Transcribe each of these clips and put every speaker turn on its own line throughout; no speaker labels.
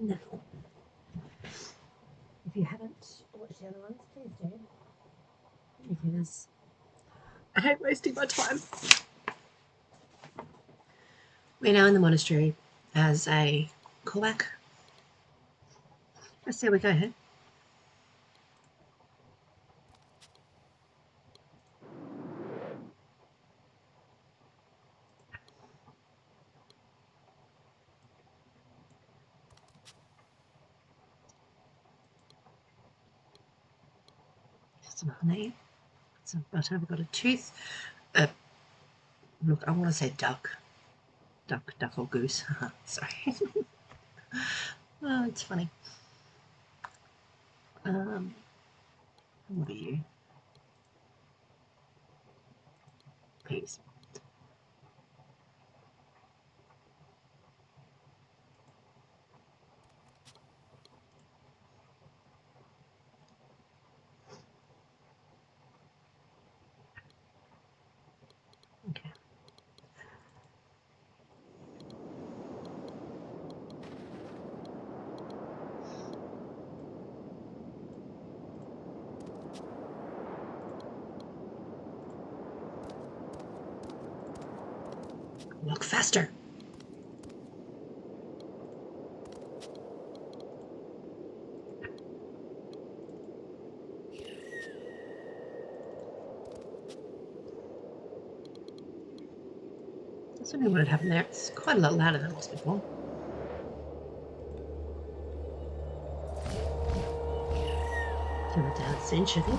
Now, if you haven't watched the other ones, please do. Because I hate wasting my time. We're now in the monastery as a callback. Let's see how we go here. Some honey, some butter. We've got a tooth. Look, I want to say duck or goose. Sorry. Oh, it's funny. What are you? Peas. Okay. Walk faster. That's wondering what had happened there. It's quite a lot louder than it was before. Turn it down soon, should we?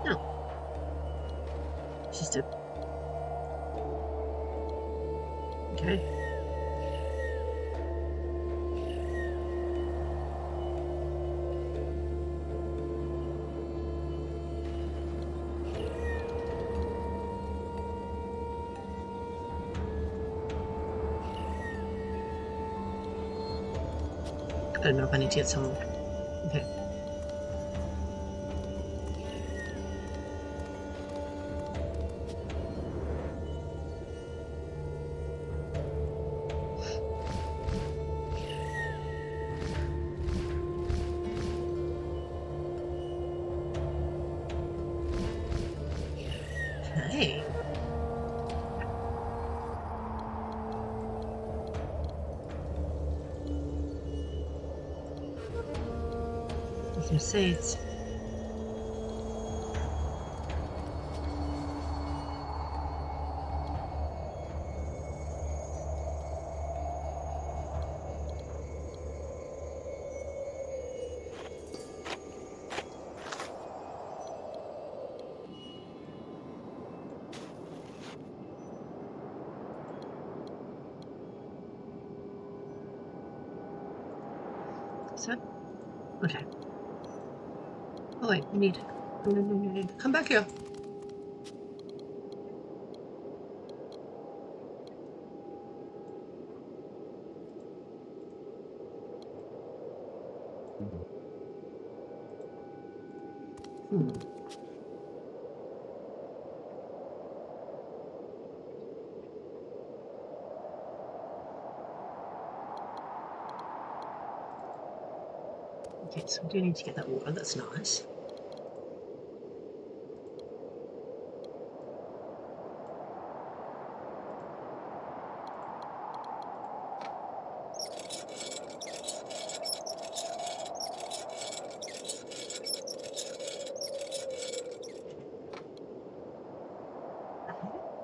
No. Just a... Okay. I don't know if I need to get some... Okay. Okay. Some seeds. So, okay. Oh wait, we need... No. Come back here. Okay, so we do need to get that water, that's nice.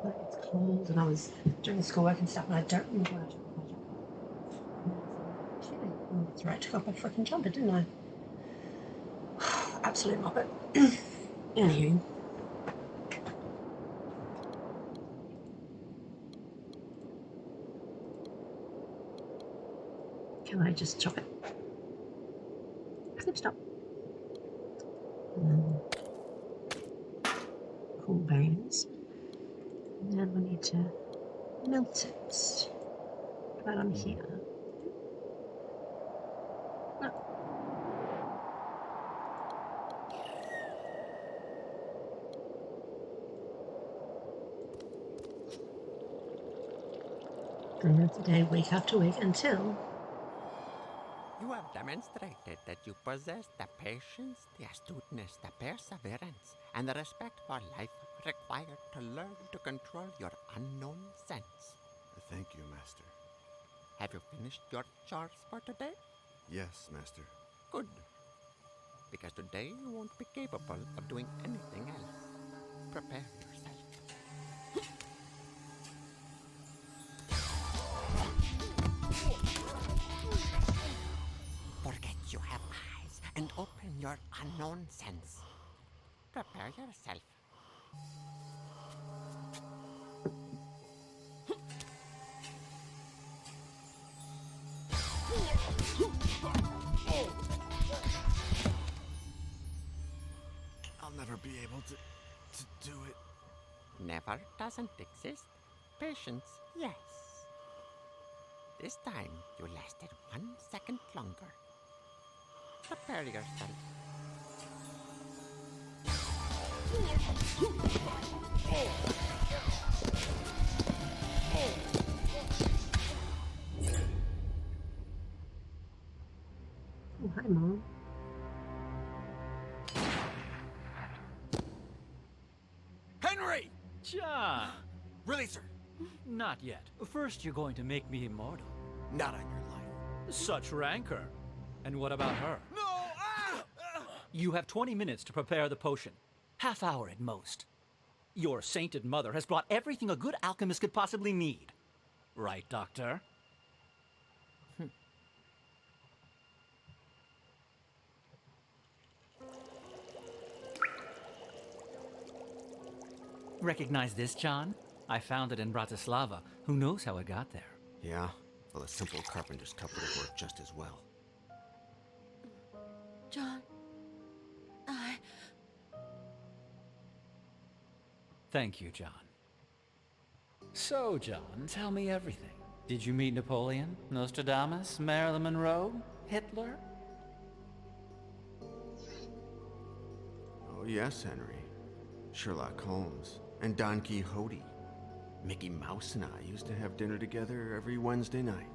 But it's cold and I was doing schoolwork and stuff and I don't remember where I took my jumper. Oh, that's right, I took off my freaking jumper, didn't I? Absolute muppet. Anywho. Can I just chop it? Snip stop. Cool veins. And then we need to melt it right on here. And today, week after week, until
You have demonstrated that you possess the patience, the astuteness, the perseverance, and the respect for life required to learn to control your unknown sense.
Thank you, Master.
Have you finished your chores for today?
Yes, Master.
Good. Because today you won't be capable of doing anything else. Prepare yourself. Forget you have eyes and open your unknown sense. Prepare yourself.
I'll never be able to do it.
Never doesn't exist. Patience, yes. This time you lasted 1 second longer. Prepare yourself.
oh, hi, Mom.
Henry!
John!
Really, sir?
Not yet. First, you're going to make me immortal.
Not on your life.
Such rancor. And what about her?
No! Ah!
You have 20 minutes to prepare the potion. Half hour at most. Your sainted mother has brought everything a good alchemist could possibly need. Right, Doctor? Recognize this, John? I found it in Bratislava. Who knows how it got there?
Yeah, well, a simple carpenter's cup would have worked just as well.
John,
Thank you, John. So, John, tell me everything. Did you meet Napoleon, Nostradamus, Marilyn Monroe, Hitler?
Oh, yes, Henry. Sherlock Holmes and Don Quixote. Mickey Mouse and I used to have dinner together every Wednesday night.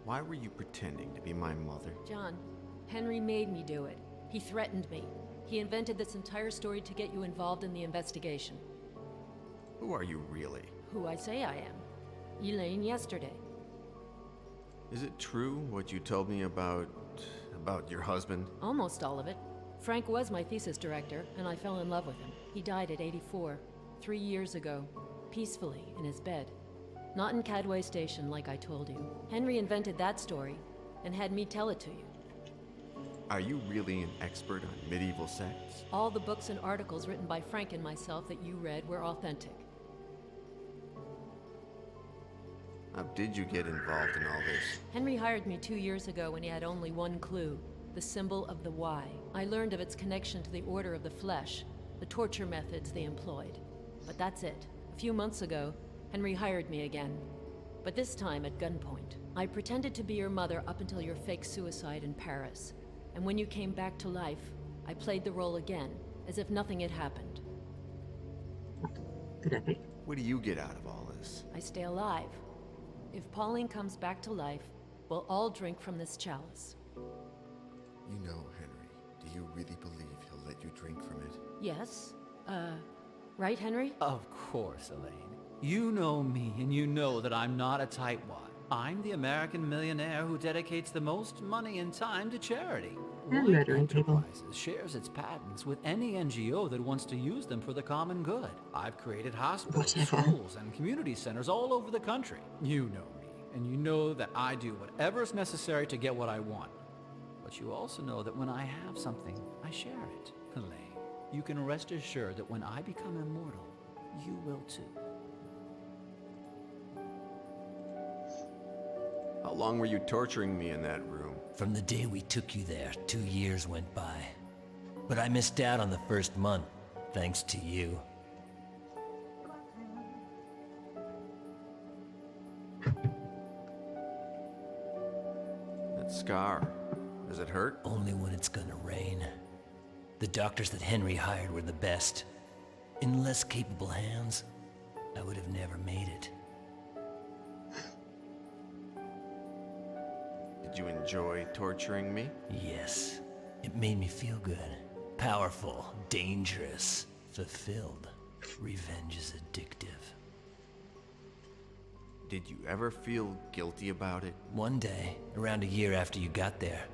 Why were you pretending to be my mother?
John, Henry made me do it. He threatened me. He invented this entire story to get you involved in the investigation.
Who are you really?
Who I say I am. Elaine yesterday.
Is it true what you told me about your husband?
Almost all of it. Frank was my thesis director, and I fell in love with him. He died at 84, 3 years ago, peacefully in his bed. Not in Cadway Station, like I told you. Henry invented that story, and had me tell it to you.
Are you really an expert on medieval sects?
All the books and articles written by Frank and myself that you read were authentic.
How did you get involved in all this?
Henry hired me 2 years ago when he had only one clue, the symbol of the Y. I learned of its connection to the Order of the Flesh, the torture methods they employed. But that's it. A few months ago, Henry hired me again. But this time at gunpoint. I pretended to be your mother up until your fake suicide in Paris. And when you came back to life, I played the role again, as if nothing had happened.
Good epic.
What do you get out of all this?
I stay alive. If Pauline comes back to life, we'll all drink from this chalice.
You know, Henry, do you really believe he'll let you drink from it?
Yes? Right, Henry?
Of course, Elaine. You know me, and you know that I'm not a tightwad. I'm the American millionaire who dedicates the most money and time to charity.
And
White
murdering people.
Enterprises shares its patents with any NGO that wants to use them for the common good. I've created hospitals,
Whatever.
schools, and community centers all over the country. You know me, and you know that I do whatever is necessary to get what I want. But you also know that when I have something, I share it. Elaine, you can rest assured that when I become immortal, you will too.
How long were you torturing me in that room?
From the day we took you there, 2 years went by. But I missed out on the first month, thanks to you.
That scar, does it hurt?
Only when it's gonna rain. The doctors that Henry hired were the best. In less capable hands, I would have never made it.
Did you enjoy torturing me?
Yes, it made me feel good. Powerful, dangerous, fulfilled. Revenge is addictive.
Did you ever feel guilty about it?
One day, around a year after you got there,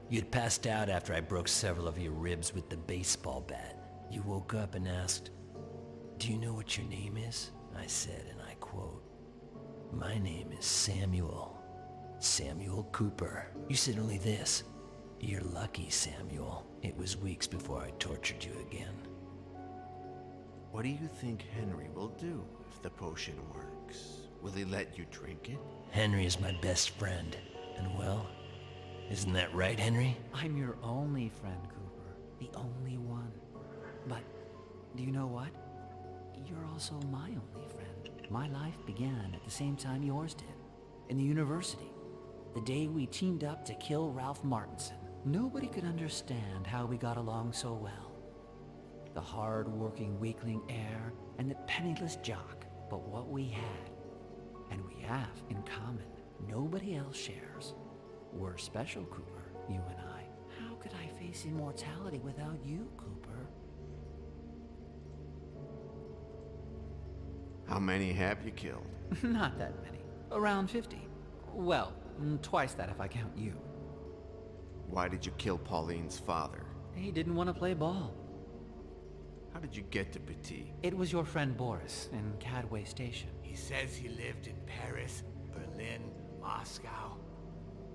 you had passed out after I broke several of your ribs with the baseball bat. You woke up and asked, "Do you know what your name is?" I said, and I quote, "My name is Samuel. Samuel Cooper." You said only this, "You're lucky, Samuel. It was weeks before I tortured you again."
What do you think Henry will do if the potion works? Will he let you drink it?
Henry is my best friend. And well, isn't that right, Henry?
I'm your only friend, Cooper. The only one. But, do you know what? You're also my only friend. My life began at the same time yours did. In the university. The day we teamed up to kill Ralph Martinson. Nobody could understand how we got along so well. The hard-working weakling heir and the penniless jock. But what we had, and we have in common, nobody else shares. We're special, Cooper, you and I. How could I face immortality without you, Cooper?
How many have you killed?
Not that many. Around 50. Well, twice that if I count you.
Why did you kill Pauline's father?
He didn't want to play ball.
How did you get to Petit?
It was your friend Boris in Cadway Station.
He says he lived in Paris, Berlin, Moscow.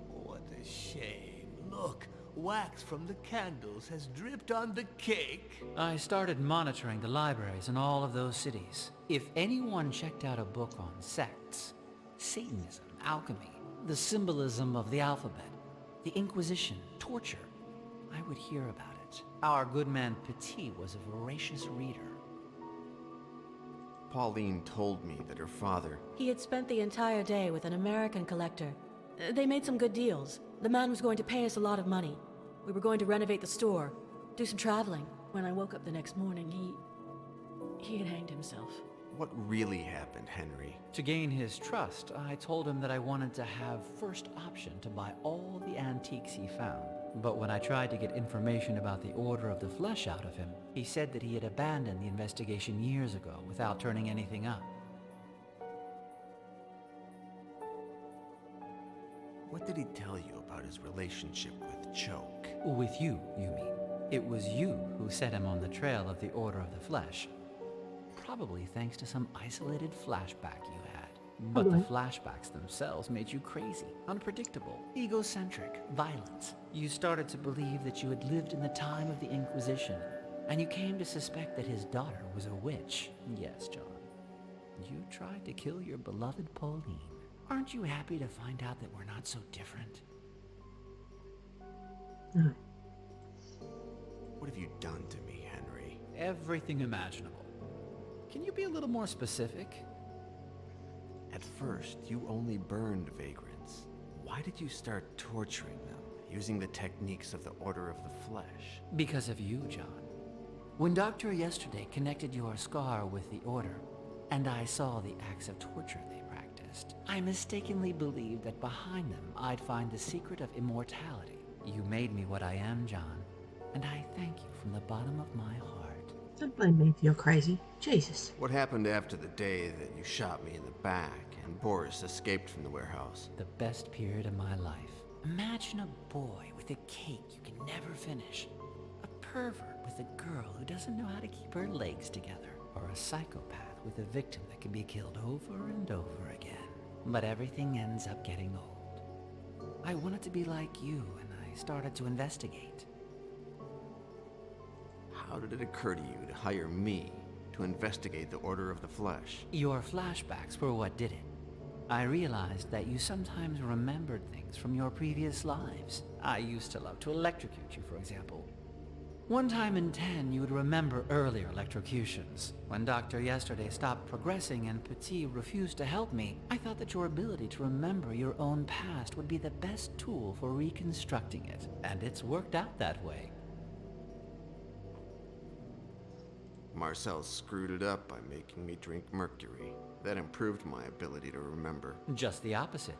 What a shame. Look, wax from the candles has dripped on the cake.
I started monitoring the libraries in all of those cities. If anyone checked out a book on sects, Satanism, alchemy, the symbolism of the alphabet, the Inquisition, torture, I would hear about it. Our good man Petit was a voracious reader.
Pauline told me that her father...
He had spent the entire day with an American collector. They made some good deals. The man was going to pay us a lot of money. We were going to renovate the store, do some traveling. When I woke up the next morning, he had hanged himself.
What really happened, Henry?
To gain his trust, I told him that I wanted to have first option to buy all the antiques he found. But when I tried to get information about the Order of the Flesh out of him, he said that he had abandoned the investigation years ago without turning anything up.
What did he tell you about his relationship with Choke?
With you, you mean? It was you who set him on the trail of the Order of the Flesh. Probably thanks to some isolated flashback you had. But the flashbacks themselves made you crazy, unpredictable, egocentric, violent. You started to believe that you had lived in the time of the Inquisition, and you came to suspect that his daughter was a witch. Yes, John. You tried to kill your beloved Pauline. Aren't you happy to find out that we're not so different?
No.
What have you done to me, Henry?
Everything imaginable. Can you be a little more specific?
At first, you only burned vagrants. Why did you start torturing them, using the techniques of the Order of the Flesh?
Because of you, John. When Doctor yesterday connected your scar with the Order, and I saw the acts of torture they practiced, I mistakenly believed that behind them I'd find the secret of immortality. You made me what I am, John, and I thank you from the bottom of my heart.
Don't blame me if you're crazy. Jesus.
What happened after the day that you shot me in the back and Boris escaped from the warehouse?
The best period of my life. Imagine a boy with a cake you can never finish. A pervert with a girl who doesn't know how to keep her legs together. Or a psychopath with a victim that can be killed over and over again. But everything ends up getting old. I wanted to be like you, and I started to investigate.
How did it occur to you to hire me to investigate the Order of the Flesh?
Your flashbacks were what did it. I realized that you sometimes remembered things from your previous lives. I used to love to electrocute you, for example. One time in 10, you would remember earlier electrocutions. When Doctor yesterday stopped progressing and Petit refused to help me, I thought that your ability to remember your own past would be the best tool for reconstructing it. And it's worked out that way.
Marcel screwed it up by making me drink mercury. That improved my ability to remember.
Just the opposite.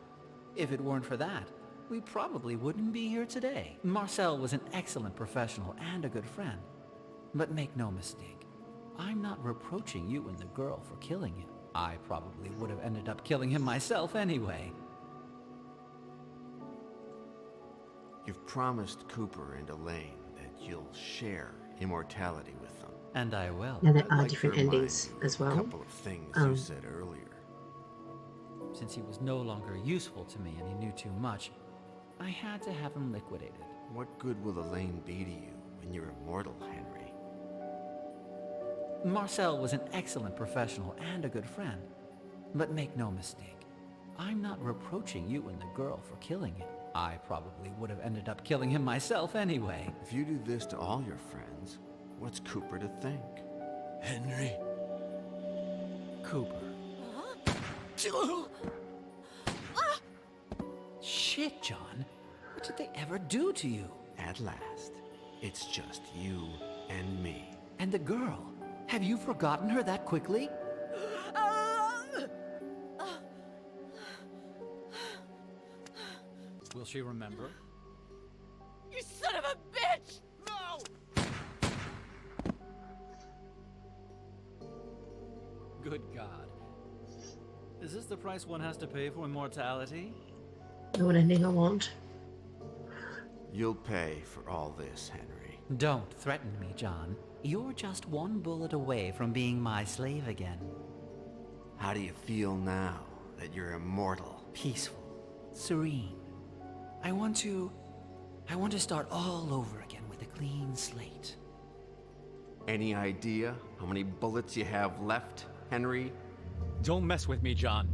If it weren't for that, we probably wouldn't be here today. Marcel was an excellent professional and a good friend. But make no mistake, I'm not reproaching you and the girl for killing him. I probably would have ended up killing him myself anyway.
You've promised Cooper and Elaine that you'll share immortality with them.
And I will.
Now there
I'd
are
like to
different
remind
endings
you
as
of
well.
A couple of things you said earlier.
Since he was no longer useful to me and he knew too much, I had to have him liquidated.
What good will Elaine be to you when you're immortal, Henry?
Marcel was an excellent professional and a good friend. But make no mistake, I'm not reproaching you and the girl for killing him. I probably would have ended up killing him myself anyway.
If you do this to all your friends, what's Cooper to think?
Henry?
Cooper. Shit, John. What did they ever do to you?
At last, it's just you and me.
And the girl? Have you forgotten her that quickly? Will she remember?
You son of a bitch!
No!
Good God. Is this the price one has to pay for immortality?
Know what ending I want?
You'll pay for all this, Henry.
Don't threaten me, John. You're just one bullet away from being my slave again.
How do you feel now that you're immortal?
Peaceful. Serene. I want to start all over again with a clean slate.
Any idea how many bullets you have left, Henry?
Don't mess with me, John.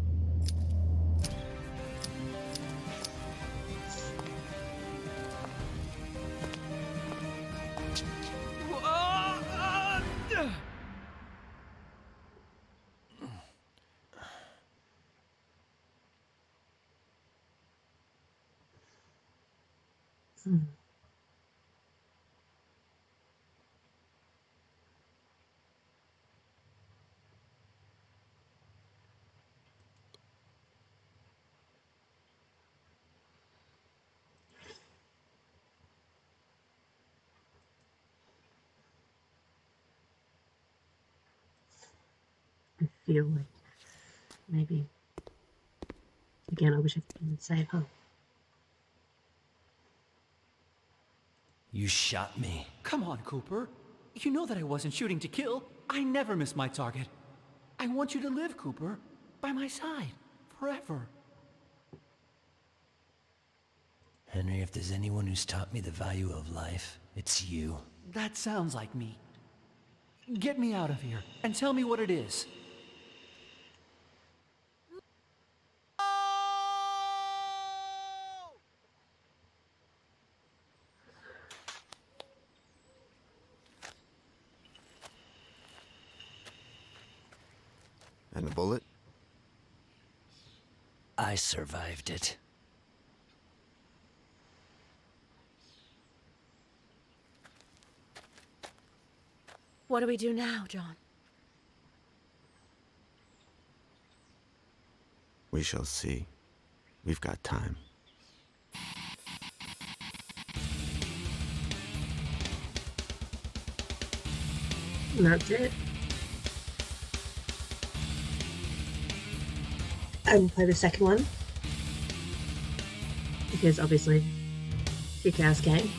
I feel like maybe again I wish I could save her.
You shot me.
Come on, Cooper. You know that I wasn't shooting to kill. I never miss my target. I want you to live, Cooper. By my side. Forever.
Henry, if there's anyone who's taught me the value of life, it's you.
That sounds like me. Get me out of here and tell me what it is.
And the bullet?
I survived it.
What do we do now, John?
We shall see. We've got time.
And that's it. I will play the second one because obviously kick-ass game.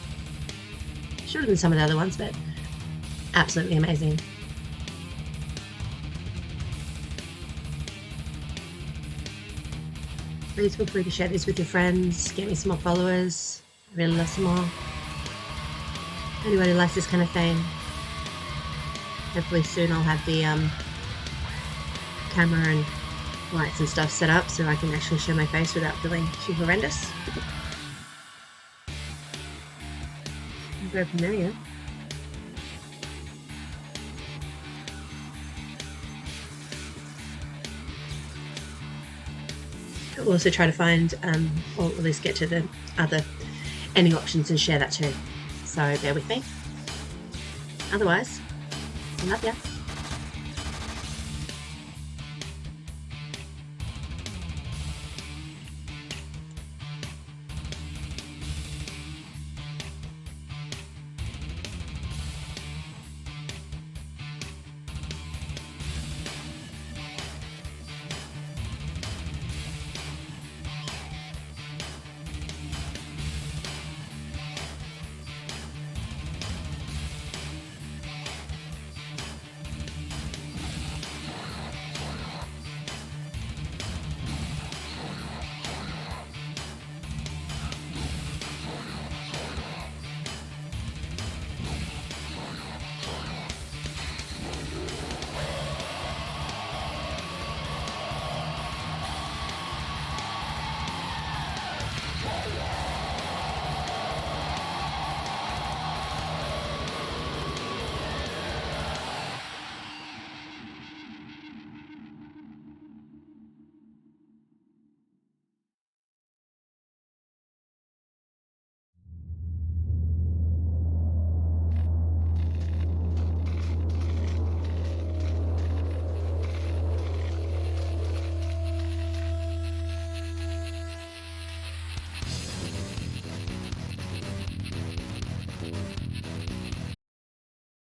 Shorter than some of the other ones, but absolutely amazing. Please feel free to share this with your friends, get me some more followers. I really love some more. Anybody who likes this kind of thing. Hopefully soon I'll have the camera and lights and stuff set up so I can actually show my face without feeling too horrendous. We'll go from there, yeah. I'll also try to find, or at least get to the other ending options and share that too. So bear with me. Otherwise, I love ya.